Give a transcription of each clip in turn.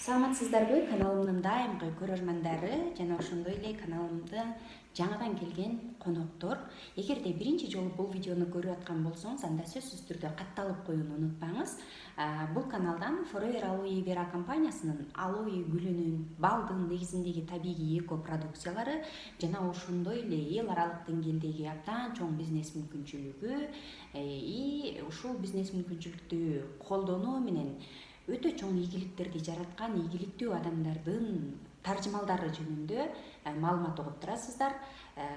Саламатсыздарбы, каналымдын дайымкы көрөрмандары жана ошондой эле каналымда жаңадан келген коноктор. Эгерде биринчи жолу бул видеону көрүп аткан болсоңуз, анда сөзсүз түрдө катталып коюуну унутпаңыз. Бул каналдан Forever Aloe Vera компаниясынын алоэ гүлүнүн балдын негизиндеги табигый эко продукциялары жана ошондой эле эл аралык деңгээлдеги абдан чоң бизнес мүмкүнчүлүгү и ушул бизнес мүмкүнчүлүктү колдонуу менен өтө чоң ийгиликтерди жараткан ийгиликтүү адамдардын таржымалдары жөнүндө маалымат угуп турасыздар.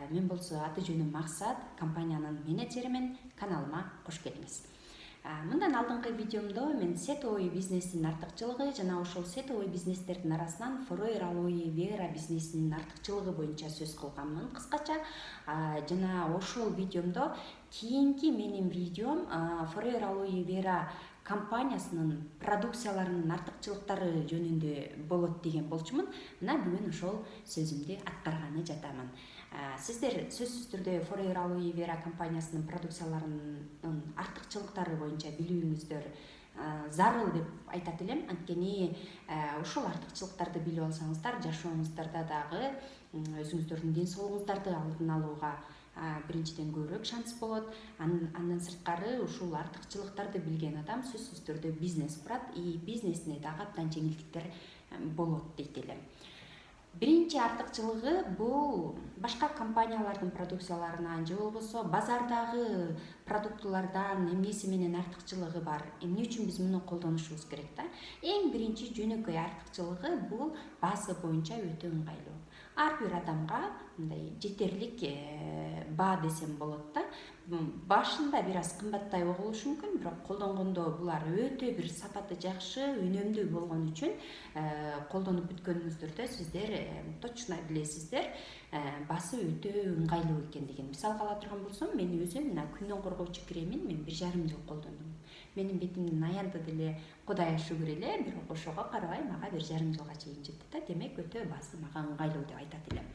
Мен болсо аты жөнүм Максат, компаниянын менеджеримен. Каналыма кош келиңиз. Мындан алдыңкы видеомдо мен сетовый бизнестин артыкчылыгы жана ошол сетовый бизнестердин арасынан Forever Aloe Vera бизнесинин артыкчылыгы боюнча сөз кылганмын кыскача. Жана ошол видеомдо кийинки менин видеом Forever Aloe Vera компаниясынын продукцияларынын артыкчылыктары жөнүндө болот деген болчумун. Мына бүгүн ошол сөзүмдү аткарганы жатамын. Сиздер сөзсүз түрдө Forever Aloe Vera компаниясынын продукцияларынын артыкчылыктары боюнча билүүңүздөр зарыл деп айтат элем. Анткени ушул артыкчылыктарды билип алсаңыздар, жашооңуздарда дагы өзүңүздөрдүн ден соолугуңуздарды алдын алууга биринчиден көбүрөөк шанс болот. Андан сырткары ушул артыкчылыктарды билген адам сөзсүз түрдө бизнес курат и бизнесине дагы абдан жеңилдиктер болот дейт элем. Биринчи артыкчылыгы бул башка компаниялардын продукцияларынан же болбосо базардагы продуктулардан эмнеси менен артыкчылыгы бар, эмне үчүн биз муну колдонушубуз керек да? Эң биринчи жөнөкөй артыкчылыгы бул баасы боюнча өтө ыңгайлуу. Ар бир адамга мындай жетерлик баа десем болот да. Башында бир аз кымбаттай болушу мүмкүн, бирок колдонгондо булар өтө бир сапаты жакшы, үнөмдүү болгон үчүн колдонуп бүткөнүңүздөрдө сиздер точно билесиздер, баасы өтө ыңгайлуу экендигин. Мисалга ала турган болсом, мен өзүм мына күндөн коргоочу кремин мен 1,5 жыл колдондум. Менин бетимдин аянты деле Кудайга шүгүр эле, бирок ошого карабай мага 1,5 жылга чейин жетти да. Демек өтө баасы мага ыңгайлуу деп айтат элем.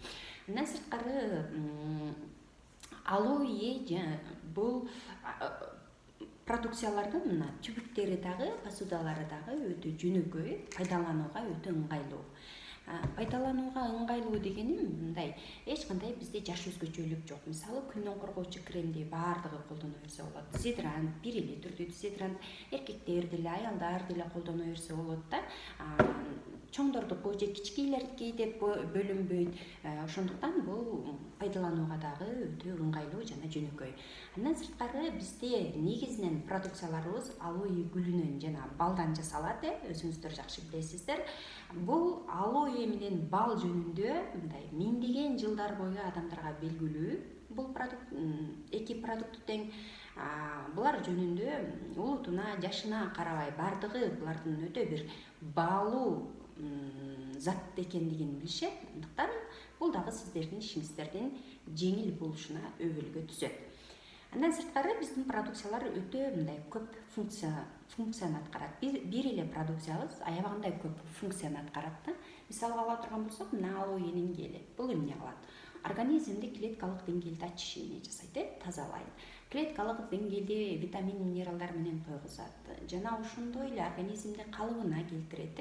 Андан сырткары алоэ бул продукциялардын мына түбүттөрү дагы, посудалары дагы өтө жөнөкөй, пайдаланууга өтө ыңгайлуу. Пайдаланууга ыңгайлуу дегеним мындай, эч кандай бизде жаш өзгөчөлүк жок. Мисалы, күндөн коргоочу кремди баардыгы колдоно берсе болот. Дезодорант, бир эле түрдүү дезодорант, эркектер деле, аялдар деле колдоно берсе болот да. Чоңдордуку же кичикейлердики деп бөлүнбөйт. Ошондуктан бул пайдаланууга дагы өтө ыңгайлуу жана жөнөкөй. Андан сырткары бизде негизинен продукцияларыбыз алоэ гүлүнөн жана балдан жасалат, өзүңүздөр жакшы билесиздер. Бул алоэ менен бал жөнүндө мындай миңдеген жылдар бою адамдарга белгилүү. Бул эки продукт тең. Булар жөнүндө улутуна, жашына карабай бардыгы булардын өтө бир баалуу зат экендигин билишет. Андыктан бул дагы сиздердин ишиңиздердин жеңил болушуна өбөлгө түзөт. Андан сырткары биздин продукциялар өтө мындай көп функцияны аткарат. Бир эле продукциябыз аябагандай көп функцияны аткарат да. Мисалга ала турган болсок, мына алоэнин гели. Бул эмне кылат? Организмди клеткалык деңгээлде очищение жасайт, тазалайт. Клеткалык деңгээлде витамин, минералдар менен тойгузат. Жана ошондой эле организмди калыбына келтирет.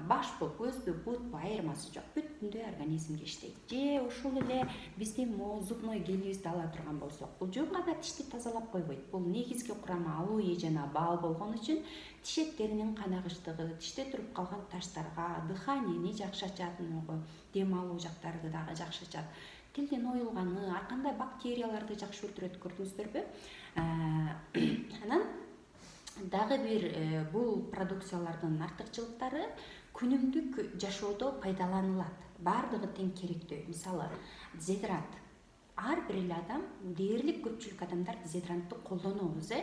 Башпы, көзбү, бутпу айырмасы жок. Бүтүндөй организмге иштейт. Же ошол эле биздин зубной гелибизди ала турган болсок, бул жөн гана тишти тазалап койбойт. Бул негизги курамы алоэ жана бал болгон үчүн тиш эттеринин канагычтыгы, тиште туруп калган таштарга, дыханияны жакшыртат, дем алуу жактарды дагы жакшыртат. Тилдин оюлганы, ар кандай бактерияларды жакшы өлтүрөт, көрдүңүздөрбү? Анан дагы бир бул продукциялардын артыкчылыктары күнүмдүк жашоодо пайдаланылат. Бардыгы тең керектүү. Мисалы, дезодорант. Ар бир эле адам, дээрлик көпчүлүк адамдар дезодорантты колдонобуз,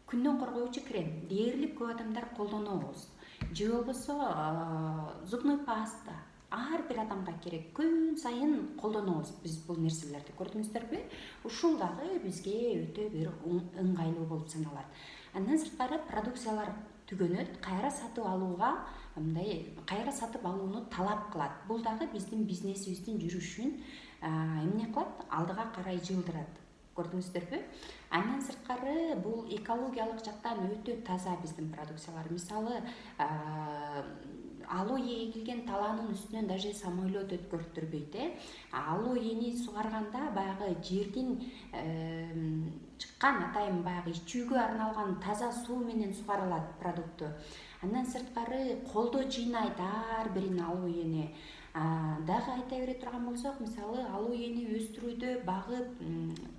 күндөн коргоочу крем, дээрлик көп адамдар колдонобуз. Же болбосо зубной паста. Ар бир адамга керек, күн сайын колдонобуз биз бул нерселерди, көрдүңүздөрбү? Ушул дагы бизге өтө бир ыңгайлуу болуп саналат. Андан сырткары продукциялар түгөнөт, кайра сатып алууну талап кылат. Бул дагы биздин бизнесибиздин жүрүшүн эмне кылат? Алдыга карай жылдырат. көрдүңүздөрбү? Андан сырткары бул экологиялык жактан өтө таза биздин продукциялар. Мисалы, алуу эгилген талаанын үстүнөн даже самолет өткөртүрбөйт. Алуу эни сугарганда баягы жердин чыккан атайын баягы ичүүгө арналган таза суу менен сугарылат продукту. Андан сырткары колдо жыйнайт ар бирин алуу эни. Дагы айта бере турган болсок, мисалы алуу эни өстүрүүдө, багып,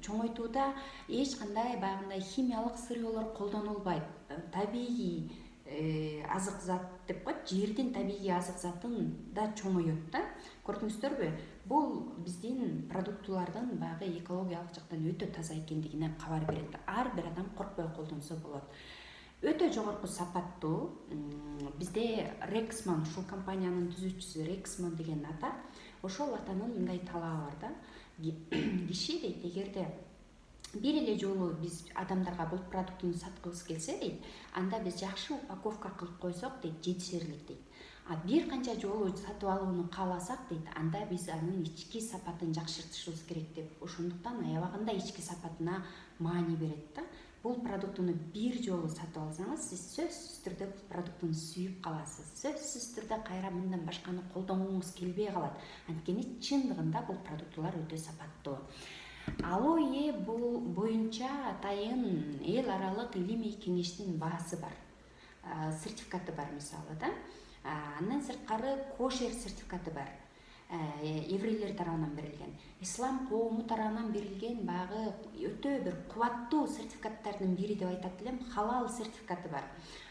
чоңойтууда эч кандай баягындай химиялык сырьёлор колдонулбайт. Табигый азык зат деп коет, жердин табигый азык затын да чоңойот да. Көрдүңүздөрбү? Бул биздин продуктулардын баягы экологиялык жактан өтө таза экендигине кабар берет. Ар бир адам коркпой колдонсо болот. Өтө жогорку сапаттуу. Бизде Rexmon, ушул компаниянын түзүүчүсү Rexmon деген ата. Ошол атанын мындай талабы бар да. Киши дейт, эгерде бир эле жолу биз адамдарга бул продуктуну саткыбыз келсе дейт, анда биз жакшы упаковка кылып койсок дейт, жетишерлик дейт. Бир канча жолу сатып алууну кааласак дейт, анда биз анын ички сапатын жакшыртышыбыз керек деп. Ошондуктан аябагында ички сапатына маани берет да. Бул продуктуну бир жолу сатып алсаңыз, сиз сөзсүз түрдө бул продуктуну сүйүп каласыз. Сөзсүз түрдө кайра мындан башканы колдонгуңуз келбей калат. Анткени чындыгында бул продуктулар өтө сапаттуу. Алуу бул боюнча атайын эл аралык илимий кеңештин баасы бар. Сертификаты бар мисалы да. Андан сырткары кошер сертификаты бар. Еврейлер тарабынан берилген, ислам коому тарабынан берилген баягы өтө бир кубаттуу сертификаттардын бири деп айтат элем, халал сертификаты бар.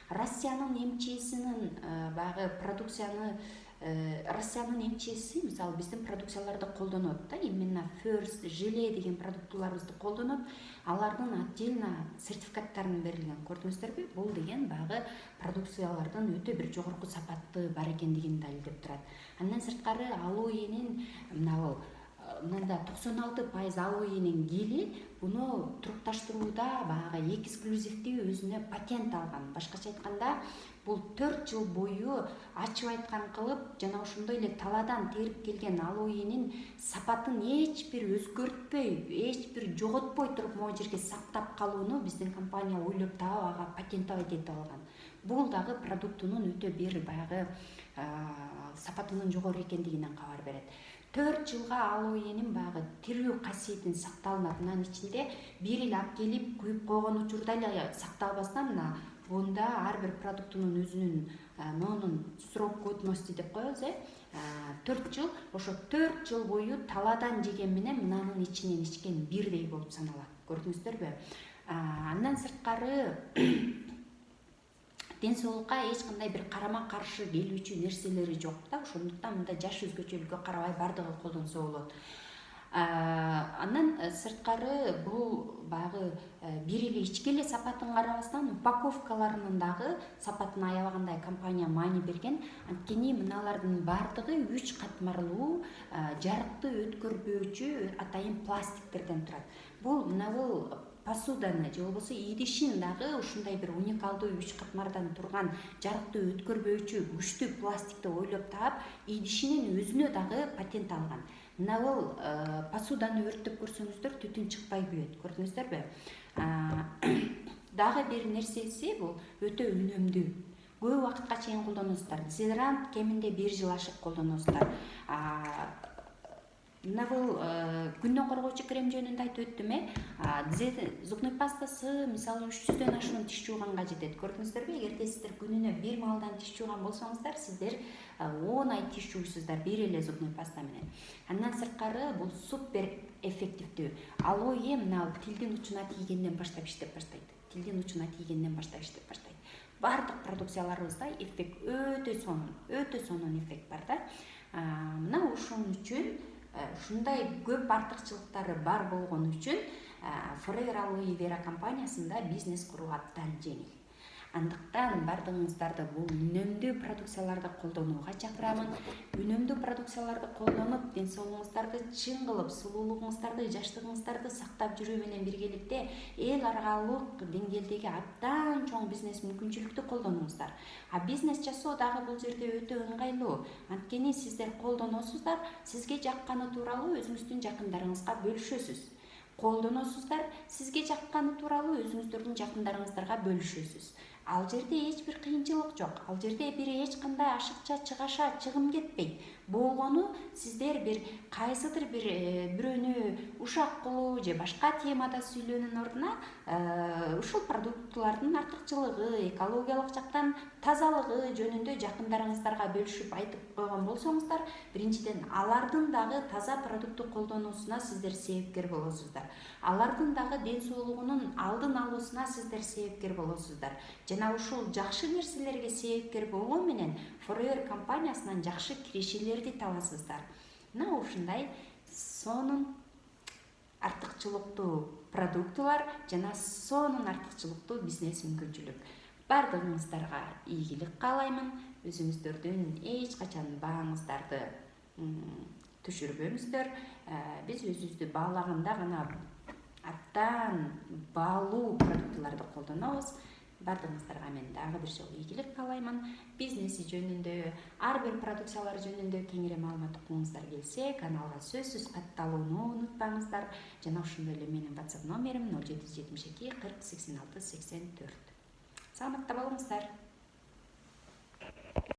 Россиянын МЧСинин баягы продукцияны Россиянын МЧСи мисалы биздин продукцияларды колдонот да, именно First, желе деген продуктуларыбызды колдонот. Алардын отдельно сертификаттарын берилген. Көрдүңүздөрбү? Бул деген баягы продукциялардын өтө бир жогорку сапаты бар экендигин далилдеп турат. Андан сырткары алуу энин мында 96% алуу энин гели буну турукташтырууда баягы эксклюзивдүү өзүнө патент алган. Башкача айтканда, бул 4 жыл бою ачып айткан кылып, жана ошондой эле талаадан терип келген алуу энин сапатын эч бир өзгөртпөй, эч бир жоготпой туруп могу жерге сактап калууну биздин компания ойлоп таап ага патентовать этип алган. Бул дагы продуктунун өтө бир баягы сапатынын жогору экендигинен кабар берет. 4 жылга алуу энин баягы тирүү касиетин сакталынат. Анын ичинде бир эле алып келип куюп койгон учурда эле сакталбастан, бунда ар бир продуктунун өзүнүн монун срок годности деп коебуз, 4 жыл, ошо 4 жыл бою талаадан жеген менен мынанын ичинен ичкен бирдей болуп саналат. Көрдүңүздөрбү? Андан сырткары ден соолукка эч кандай бир карама каршы келүүчү нерселери жок да. Ошондуктан мында жаш өзгөчөлүккө карабай бардыгы колдонсо болот. Андан сырткары бул баягы бир эле ички эле сапатын карабастан упаковкаларынын дагы сапатына аябагандай компания маани берген. Анткени мыналардын бардыгы 3 катмарлуу жарыкты өткөрбөөчү атайын пластиктерден турат. Бул посуданы же болбосо идишин дагы ушундай бир уникалдуу 3 катмардан турган жарыкты өткөрбөөчү күчтүү пластикти ойлоп таап, идишинин өзүнө дагы патент алган. Бул посуданы өрттөп көрсөңүздөр түтүн чыкпай күйөт. Көрдүңүздөрбү? Дагы бир нерсеси бул өтө үнөмдүү. Көп убакытка чейин колдоносуздар. Дезодорант кеминде 1 жыл ашык колдоносуздар. Бул күндөн коргоочу крем жөнүндө айтып өттүм, зубной пастасы мисалы 300дөн ашуун тиш жууганга жетет. Көрдүңүздөрбү? Эгерде сиздер күнүнө 1 маалдан тиш жууган болсоңуздар, сиздер 10 ай тиш жуусуздар бир эле зубной паста менен. Андан сырткары бул супер эффективдүү. Алуу мына тилдин учуна тийгенден баштап иштеп баштайт. Бардык продукцияларыбызда эффект өтө сонун эффект бар да. Мына ушун үчүн ушундай көп артыкчылыктары бар болгон үчүн Forever Aloe Vera компаниясында бизнес куруу абдан жеңил. Андыктан бардыгыңыздарды бул үнөмдүү продукцияларды колдонууга чакырамын. Үнөмдүү продукцияларды колдонуп, ден соолугуңуздарды чың кылып, сулуулугуңуздарды, жаштыгыңыздарды сактап жүрүү менен биргеликте эл аралык деңгээлдеги абдан чоң бизнес мүмкүнчүлүктү колдонуңуздар. Бизнес жасоо дагы бул жерде өтө ыңгайлуу. Анткени сиздер колдоносуздар, сизге жакканы тууралуу өзүңүздүн жакындарыңызга бөлүшөсүз. колдоносуздар, сизге жакканы тууралуу өзүңүздөрдүн жакындарыңыздарга бөлүшөсүз. Ал жерде эч бир кыйынчылык жок, ал жерде эч кандай ашыкча чыгаша чыгым кетпейт. Болгону сиздер кайсыдыр бирөөнү ушак кылуу же башка темада сүйлөөнүн ордуна ушул продуктылардын артыкчылыгы, экологиялык жактан тазалыгы жөнүндө жакындарыңыздарга бөлүшүп айтып койгон болсоңуздар, биринчиден алардын дагы таза продукту колдонуусуна сиздер себепкер болосуздар. Алардын дагы ден соолугунун алдын алуусуна сиздер себепкер болосуздар. Жана ушул жакшы нерселерге себепкер болгон менен Forever компаниясынан жакшы кирешелерди табасыздар. Мына ушундай сонун артыкчылыктуу продуктулар жана сонун артыкчылыктуу бизнес мүмкүнчүлүк. Бардыгыңыздарга ийгилик каалаймын. Өзүңүздөрдүн эч качан бааңыздарды түшүрбөңүздөр. Биз өзүбүздү баалаганда гана абдан баалуу продуктуларды колдонобуз. Бардыгыңыздарга мен дагы бир жолу ийгилик каалаймын. Бизнеси жөнүндө, ар бир продукциялар жөнүндө кеңири маалымат уккуңуздар келсе, каналга сөзсүз катталууну унутпаңыздар. Жана ошондой эле менин WhatsApp номерим 0772 40 86 84. Саламатта болуңуздар.